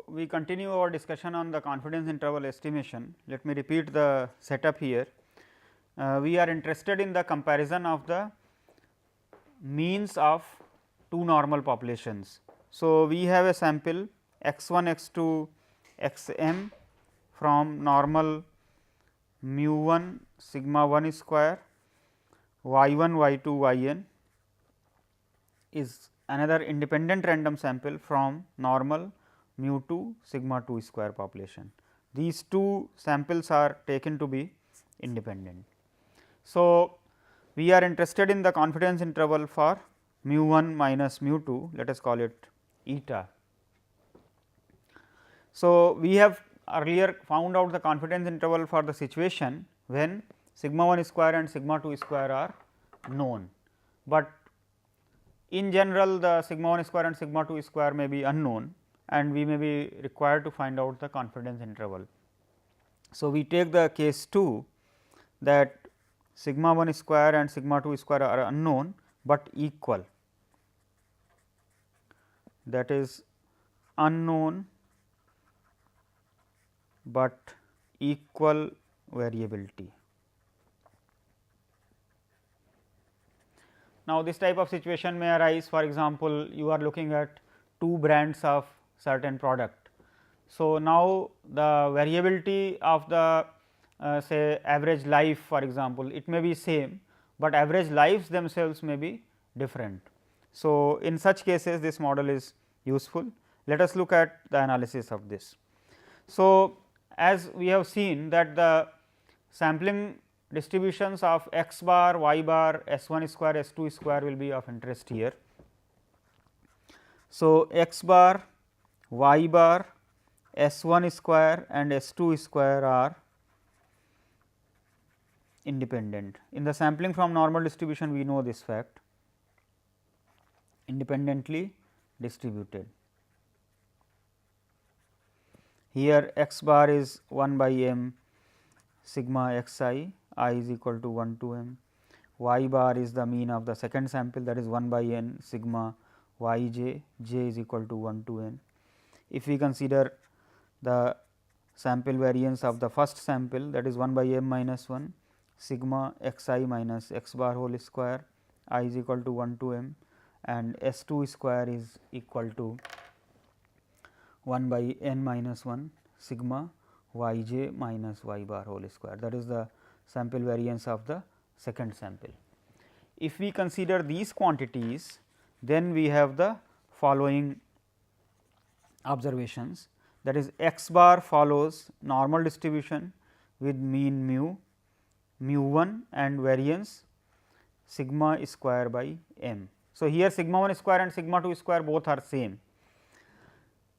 we continue our discussion on the confidence interval estimation. Let me repeat the setup here. We are interested in the comparison of the means of two normal populations. So, we have a sample x 1 x 2 x m from normal mu 1 sigma 1 square y 1 y 2 y n is another independent random sample from normal mu 2 sigma 2 square population. These two samples are taken to be independent. So, we are interested in the confidence interval for mu 1 minus mu 2, let us call it eta. So, we have earlier found out the confidence interval for the situation when sigma 1 square and sigma 2 square are known, but in general the sigma 1 square and sigma 2 square may be unknown and we may be required to find out the confidence interval. So, we take the case 2 that sigma 1 square and sigma 2 square are unknown, but equal, that is unknown, but equal variability. Now, this type of situation may arise, for example, you are looking at two brands of certain product. So, now the variability of the say average life, for example, it may be same, but average lives themselves may be different. So, in such cases this model is useful. Let us look at the analysis of this. So, as we have seen that the sampling distributions of x bar, y bar, s 1 square, s 2 square will be of interest here. So, x bar, y bar, s 1 square and s 2 square are independent. In the sampling from normal distribution, we know this fact, independently distributed. Here x bar is 1 by m sigma x I is equal to 1 to m, y bar is the mean of the second sample, that is 1 by n sigma y j is equal to 1 to n. If we consider the sample variance of the first sample, that is 1 by m minus 1 sigma x I minus x bar whole square I is equal to 1 to m, and s 2 square is equal to 1 by n minus 1 sigma y j minus y bar whole square, that is the sample variance of the second sample. If we consider these quantities, then we have the following observations, that is x bar follows normal distribution with mean mu 1 and variance sigma square by m. So, here sigma 1 square and sigma 2 square both are same.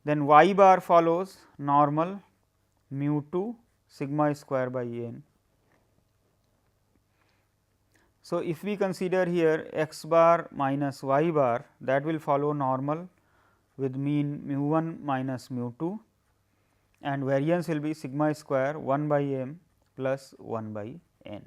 Then y bar follows normal mu 2 sigma square by n. So, if we consider here x bar minus y bar, that will follow normal with mean mu 1 minus mu 2 and variance will be sigma square 1 by m plus 1 by n.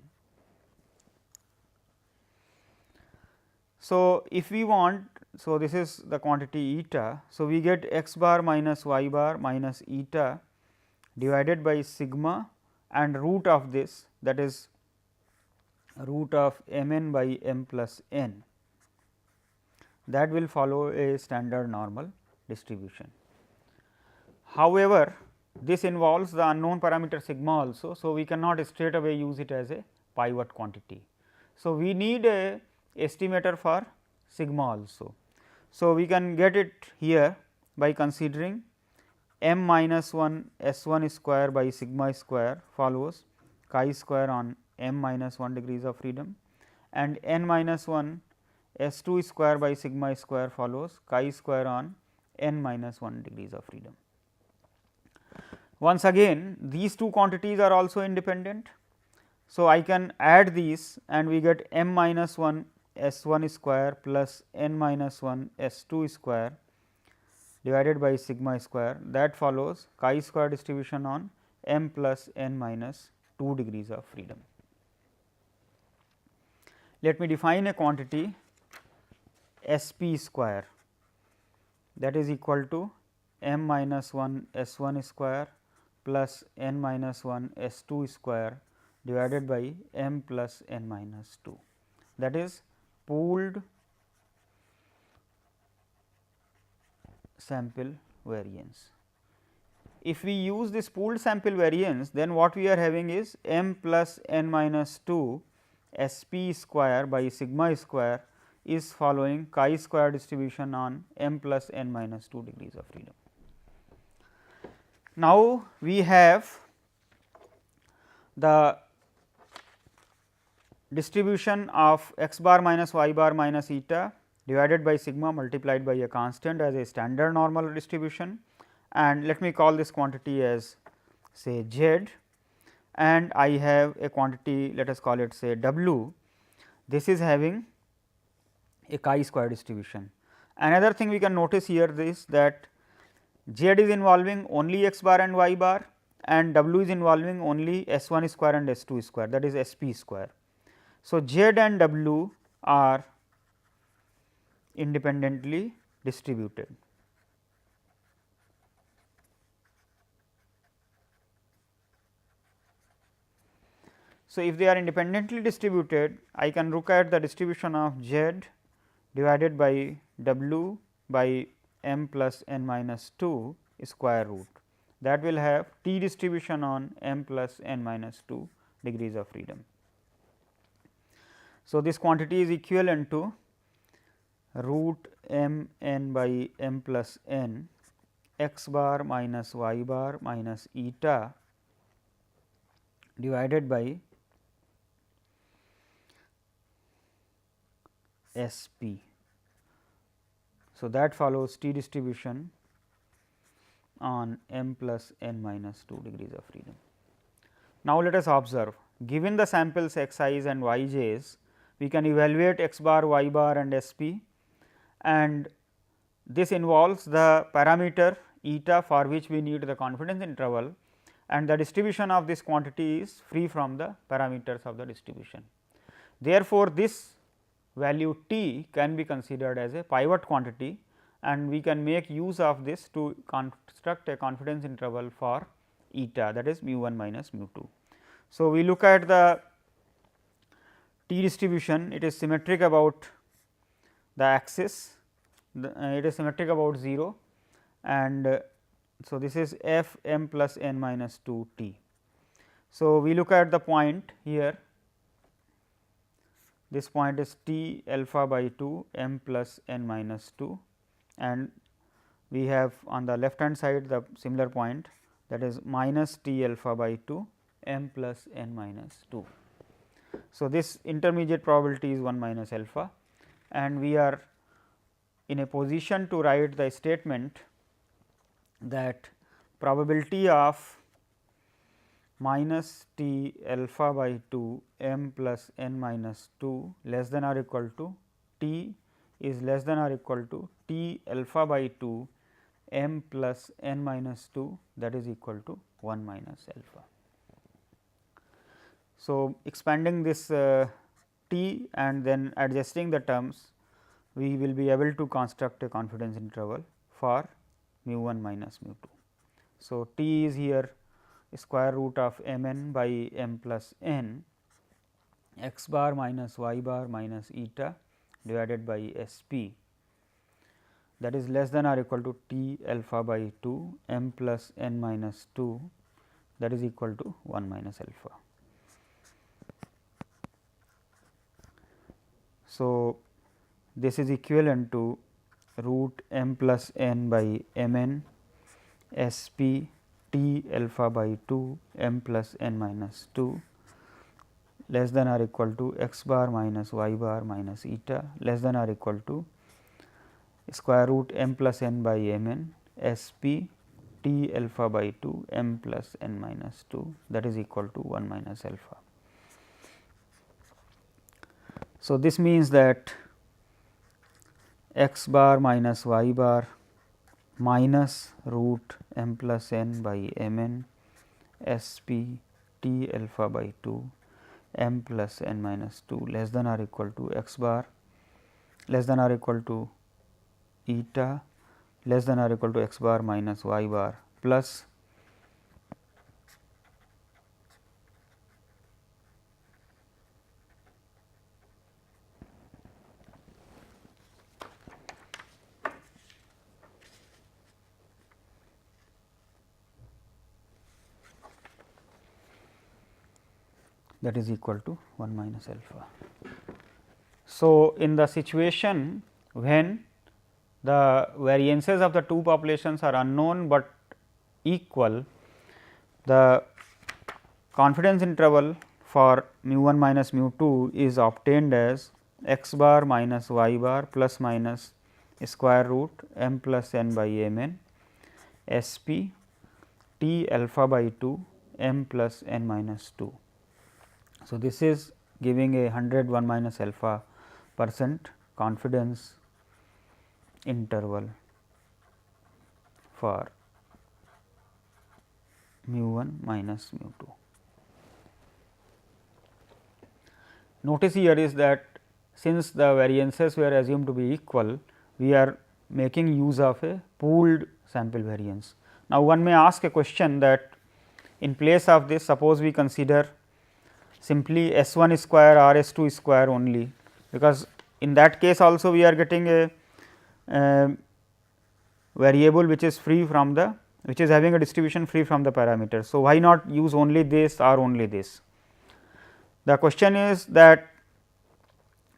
So, if we want, so this is the quantity eta. So, we get x bar minus y bar minus eta divided by sigma and root of this, that is root of m n by m plus n, that will follow a standard normal distribution. However, this involves the unknown parameter sigma also. So, we cannot straight away use it as a pivot quantity. So, we need a estimator for sigma also. So, we can get it here by considering m minus 1 s 1 square by sigma square follows chi square on m minus 1 degrees of freedom, and n minus 1 s 2 square by sigma square follows chi square on n minus 1 degrees of freedom. Once again, these two quantities are also independent. So, I can add these and we get m minus 1 s 1 square plus n minus 1 s 2 square divided by sigma square, that follows chi square distribution on m plus n minus 2 degrees of freedom. Let me define a quantity S p square, that is equal to m minus 1 s 1 square plus n minus 1 s 2 square divided by m plus n minus 2, that is pooled sample variance. If we use this pooled sample variance, then what we are having is m plus n minus 2 s p square by sigma square is following chi square distribution on m plus n minus 2 degrees of freedom. Now, we have the distribution of x bar minus y bar minus eta divided by sigma multiplied by a constant as a standard normal distribution, and let me call this quantity as say z, and I have a quantity, let us call it say w. This is having a chi square distribution. Another thing we can notice here is that z is involving only x bar and y bar, and w is involving only s 1 square and s 2 square, that is s p square. So, z and w are independently distributed. So, if they are independently distributed, I can look at the distribution of z divided by w by m plus n minus 2 square root, that will have t distribution on m plus n minus 2 degrees of freedom. So, this quantity is equivalent to root m n by m plus n x bar minus y bar minus eta divided by S p. So, that follows t distribution on m plus n minus 2 degrees of freedom. Now, let us observe, given the samples x i's and y j's, we can evaluate x bar, y bar and S p, and this involves the parameter eta for which we need the confidence interval, and the distribution of this quantity is free from the parameters of the distribution. Therefore, this value t can be considered as a pivot quantity, and we can make use of this to construct a confidence interval for eta, that is mu 1 minus mu 2. So, we look at the t distribution, it is symmetric about the axis, it is symmetric about 0, and so this is f m plus n minus 2 t. So, we look at the point here, this point is t alpha by 2 m plus n minus 2, and we have on the left hand side the similar point, that is minus t alpha by 2 m plus n minus 2. So, this intermediate probability is 1 minus alpha, and we are in a position to write the statement that probability of minus t alpha by 2 m plus n minus 2 less than or equal to t is less than or equal to t alpha by 2 m plus n minus 2, that is equal to 1 minus alpha. So, expanding this t and then adjusting the terms, we will be able to construct a confidence interval for mu 1 minus mu 2. So, t is here square root of m n by m plus n x bar minus y bar minus eta divided by S p, that is less than or equal to t alpha by 2 m plus n minus 2, that is equal to 1 minus alpha. So, this is equivalent to root m plus n by m n S p t alpha by 2 m plus n minus 2 less than or equal to x bar minus y bar minus eta less than or equal to square root m plus n by m n S p t alpha by 2 m plus n minus 2, that is equal to 1 minus alpha. So, this means that x bar minus y bar minus root m plus n by m n S p t alpha by 2 m plus n minus 2 less than or equal to x bar less than or equal to eta less than or equal to x bar minus y bar plus that is equal to 1 minus alpha. So, in the situation when the variances of the two populations are unknown, but equal, the confidence interval for mu 1 minus mu 2 is obtained as x bar minus y bar plus minus square root m plus n by m n s p t alpha by 2 m plus n minus 2. So, this is giving a 101 minus alpha percent confidence interval for mu 1 minus mu 2. Notice here is that since the variances were assumed to be equal, we are making use of a pooled sample variance. Now, one may ask a question that in place of this, suppose we consider simply S 1 square or S 2 square only, because in that case also we are getting a variable which is free from the, which is having a distribution free from the parameter. So, why not use only this or only this? The question is that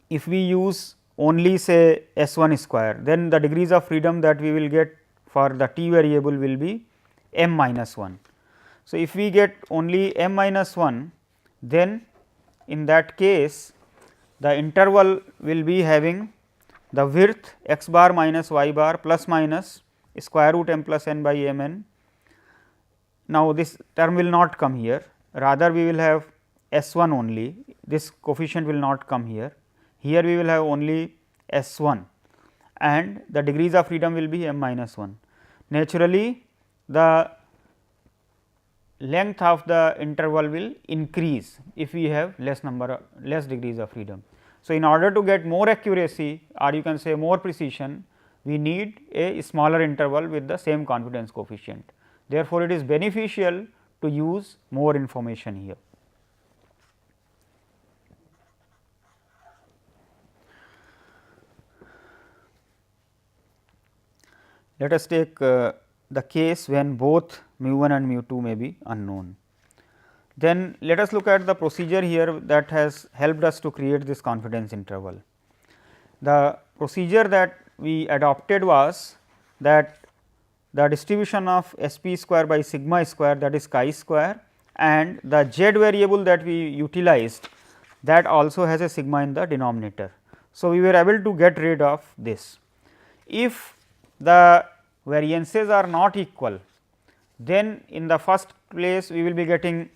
if we use only say S 1 square, then the degrees of freedom that we will get for the t variable will be m minus 1. So, if we get only m minus 1, then in that case the interval will be having the width x bar minus y bar plus minus square root m plus n by m n. Now, this term will not come here, rather we will have S 1 only, this coefficient will not come here. Here we will have only S 1 and the degrees of freedom will be m minus 1. Naturally, the length of the interval will increase if we have less degrees of freedom. So, in order to get more accuracy or you can say more precision, we need a smaller interval with the same confidence coefficient. Therefore, it is beneficial to use more information here. Let us take the case when both mu 1 and mu 2 may be unknown. Then let us look at the procedure here that has helped us to create this confidence interval. The procedure that we adopted was that the distribution of S p square by sigma square, that is chi square, and the z variable that we utilized, that also has a sigma in the denominator. So, we were able to get rid of this. If the variances are not equal, then in the first place we will be getting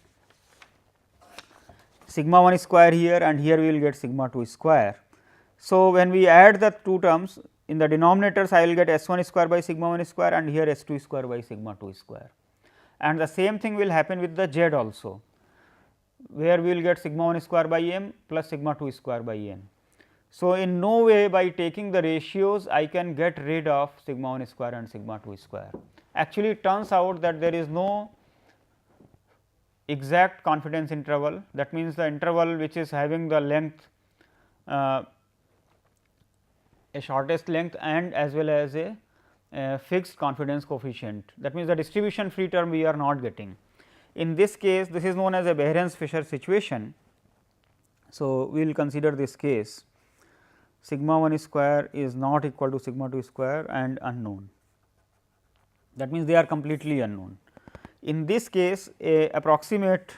sigma 1 square here and here we will get sigma 2 square. So, when we add the two terms in the denominators, I will get S 1 square by sigma 1 square and here S 2 square by sigma 2 square, and the same thing will happen with the z also, where we will get sigma 1 square by m plus sigma 2 square by n. So, in no way by taking the ratios I can get rid of sigma 1 square and sigma 2 square. Actually, it turns out that there is no exact confidence interval, that means the interval which is having the length a shortest length and as well as a fixed confidence coefficient, that means the distribution free term we are not getting. In this case, this is known as a variance Fisher situation. So, we will consider this case, sigma 1 square is not equal to sigma 2 square and unknown, that means they are completely unknown. In this case, a approximate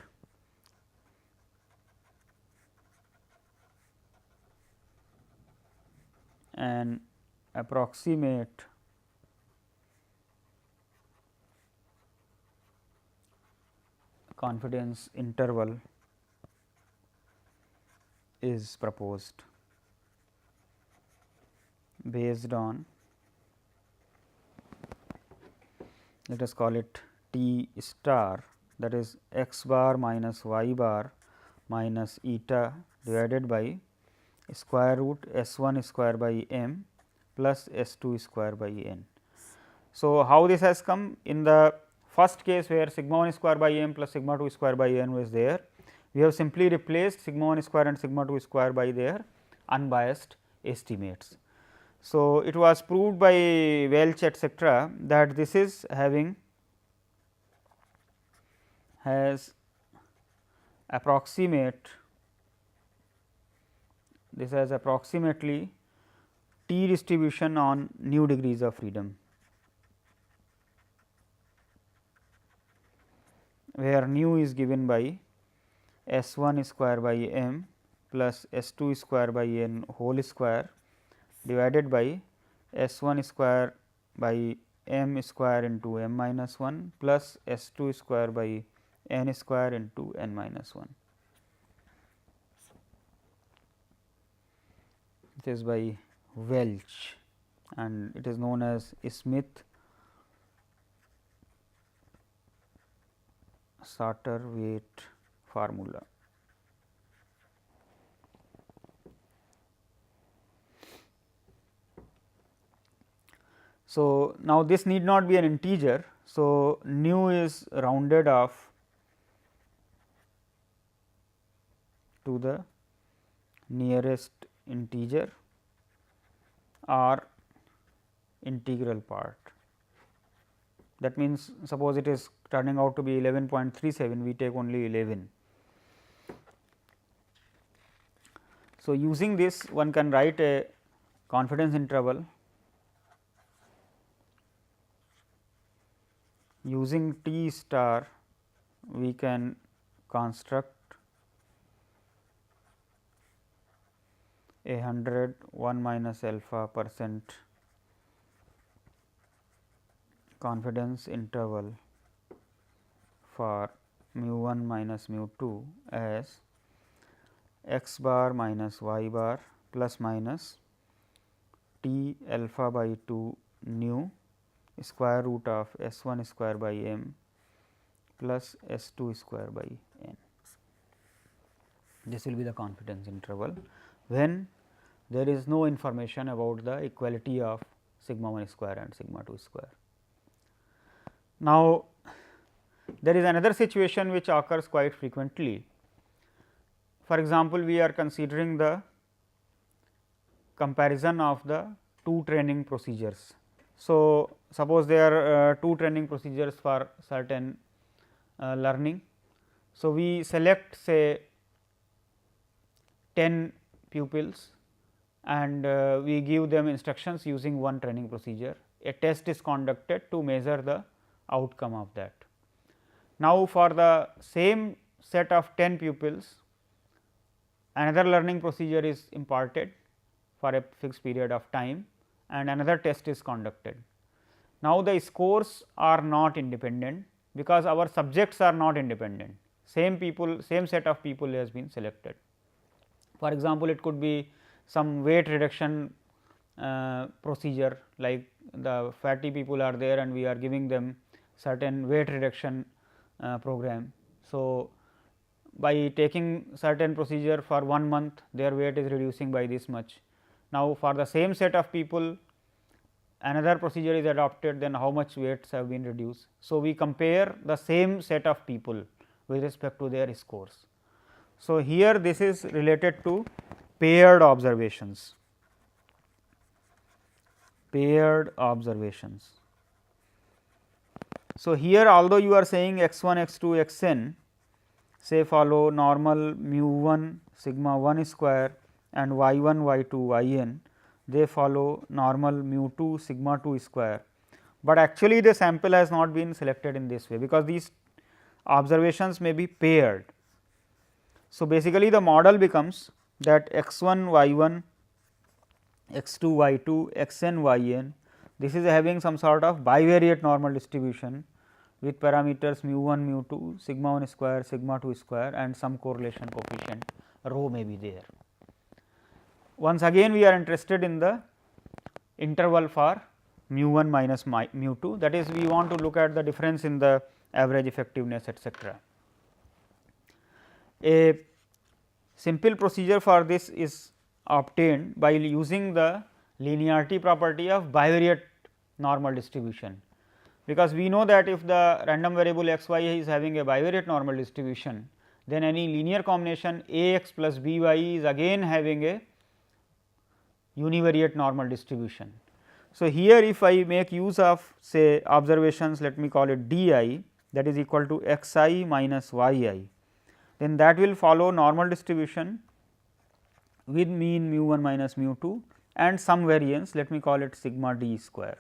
confidence interval is proposed based on, let us call it T star, that is x bar minus y bar minus eta divided by square root S 1 square by m plus S 2 square by n. So, how this has come? In the first case where sigma 1 square by m plus sigma 2 square by n was there, we have simply replaced sigma 1 square and sigma 2 square by their unbiased estimates. So, it was proved by Welch etcetera that this is having has approximate this has approximately t distribution on new degrees of freedom, where nu is given by S 1 square by m plus S 2 square by n whole square divided by S 1 square by m square into m minus 1 plus S 2 square by n square into n minus 1. It is by Welch and it is known as Smith-Sartor-Waite formula. So, now this need not be an integer. So, nu is rounded off to the nearest integer or integral part. That means, suppose it is turning out to be 11.37, we take only 11. So, using this one can write a confidence interval using T star, we can construct a 100 minus alpha percent confidence interval for mu 1 minus mu 2 as x bar minus y bar plus minus t alpha by 2 nu square root of S 1 square by m plus S 2 square by n. This will be the confidence interval when there is no information about the equality of sigma 1 square and sigma 2 square. Now, there is another situation which occurs quite frequently. For example, we are considering the comparison of the two training procedures. So, suppose there are two training procedures for certain learning. So, we select say 10 pupils and we give them instructions using one training procedure. A test is conducted to measure the outcome of that. Now, for the same set of 10 pupils, another learning procedure is imparted for a fixed period of time and another test is conducted. Now, the scores are not independent because our subjects are not independent, same people, same set of people has been selected. For example, it could be some weight reduction procedure, like the fatty people are there and we are giving them certain weight reduction program. So, by taking certain procedure for 1 month, their weight is reducing by this much. Now, for the same set of people, another procedure is adopted, then how much weights have been reduced. So, we compare the same set of people with respect to their scores. So, here this is related to paired observations. Paired observations. So, here although you are saying x 1, x 2, x n say follow normal mu 1 sigma 1 square and y 1 y 2 y n, they follow normal mu 2 sigma 2 square, but actually the sample has not been selected in this way, because these observations may be paired. So, basically the model becomes that x 1 y 1 x 2 y 2 x n y n, this is having some sort of bivariate normal distribution with parameters mu 1 mu 2 sigma 1 square sigma 2 square and some correlation coefficient rho may be there. Once again we are interested in the interval for mu 1 minus mu 2, that is we want to look at the difference in the average effectiveness etcetera. A simple procedure for this is obtained by using the linearity property of bivariate normal distribution. because we know that if the random variable x y is having a bivariate normal distribution, then any linear combination a x plus b y is again having a univariate normal distribution. So, here if I make use of say observations, let me call it d I, that is equal to x I minus y I, then that will follow normal distribution with mean mu 1 minus mu 2 and some variance, let me call it sigma d square.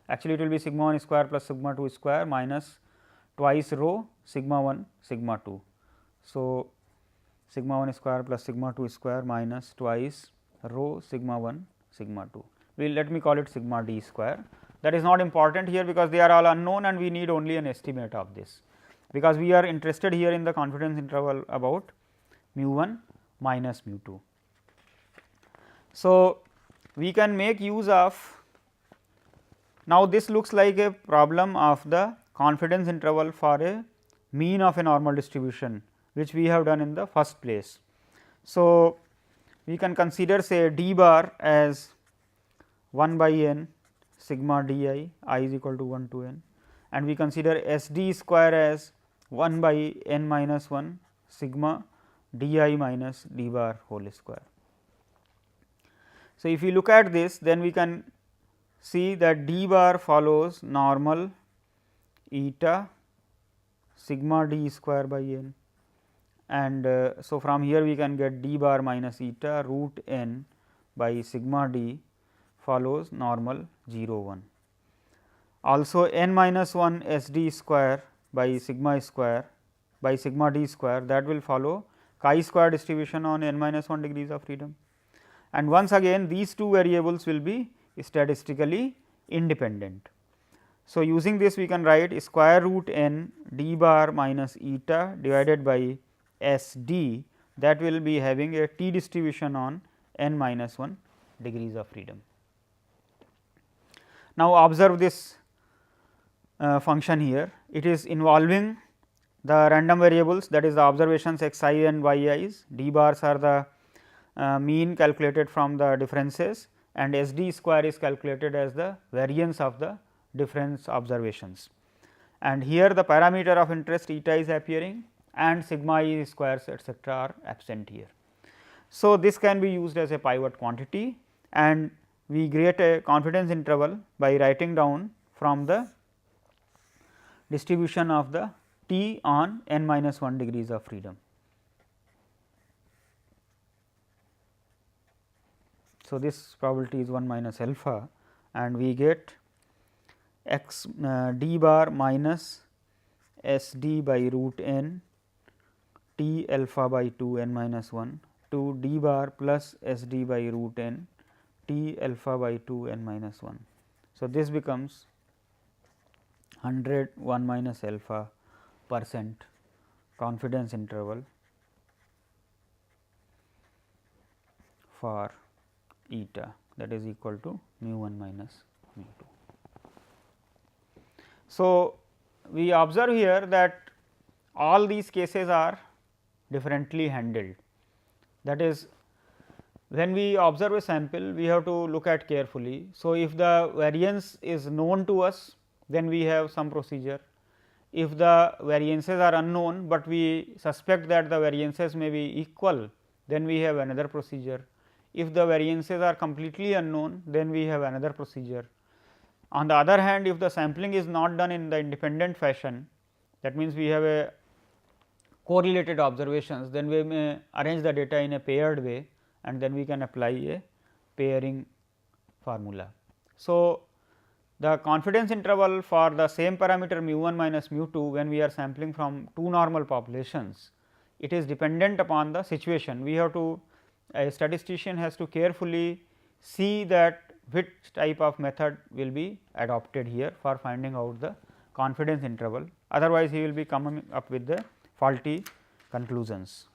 Actually, it will be sigma 1 square plus sigma 2 square minus twice rho sigma 1 sigma 2. So, sigma 1 square plus sigma 2 square minus twice rho sigma 1 sigma 2. Let me call it sigma d square. That is not important here, because they are all unknown and we need only an estimate of this, because we are interested here in the confidence interval about mu 1 minus mu 2. So, we can make use of, now this looks like a problem of the confidence interval for a mean of a normal distribution, which we have done in the first place. So, we can consider say d bar as 1 by n sigma d I is equal to 1 to n, and we consider S d square as 1 by n minus 1 sigma d I minus d bar whole square. So, if we look at this, then we can see that d bar follows normal eta sigma d square by n, and so from here we can get d bar minus eta root n by sigma d follows normal 0 1. Also n minus 1 S d square by sigma d square, that will follow chi square distribution on n minus 1 degrees of freedom, and once again these two variables will be statistically independent. So, using this we can write square root n d bar minus eta divided by S d, that will be having a t distribution on n minus 1 degrees of freedom. Now, observe this function here, it is involving the random variables, that is the observations x I and y i's, d bars are the mean calculated from the differences, and S d square is calculated as the variance of the difference observations. And here the parameter of interest eta is appearing and sigma I squares etcetera are absent here. So, this can be used as a pivot quantity, and we create a confidence interval by writing down from the distribution of the t on n minus 1 degrees of freedom. So, this probability is 1 minus alpha, and we get x d bar minus S d by root n t alpha by 2 n minus 1 to d bar plus S d by root n t alpha by 2 n minus 1. So, this becomes 100 1 minus alpha percent confidence interval for eta, that is equal to mu 1 minus mu 2. So, we observe here that all these cases are differently handled, that is when we observe a sample we have to look at carefully. So, if the variance is known to us, then we have some procedure. If the variances are unknown, but we suspect that the variances may be equal, then we have another procedure. If the variances are completely unknown, then we have another procedure. On the other hand, if the sampling is not done in the independent fashion, that means we have a correlated observations, then we may arrange the data in a paired way, and then we can apply a pairing formula. So, the confidence interval for the same parameter mu 1 minus mu 2 when we are sampling from two normal populations, it is dependent upon the situation. We have to, a statistician has to carefully see that which type of method will be adopted here for finding out the confidence interval, otherwise he will be coming up with the faulty conclusions.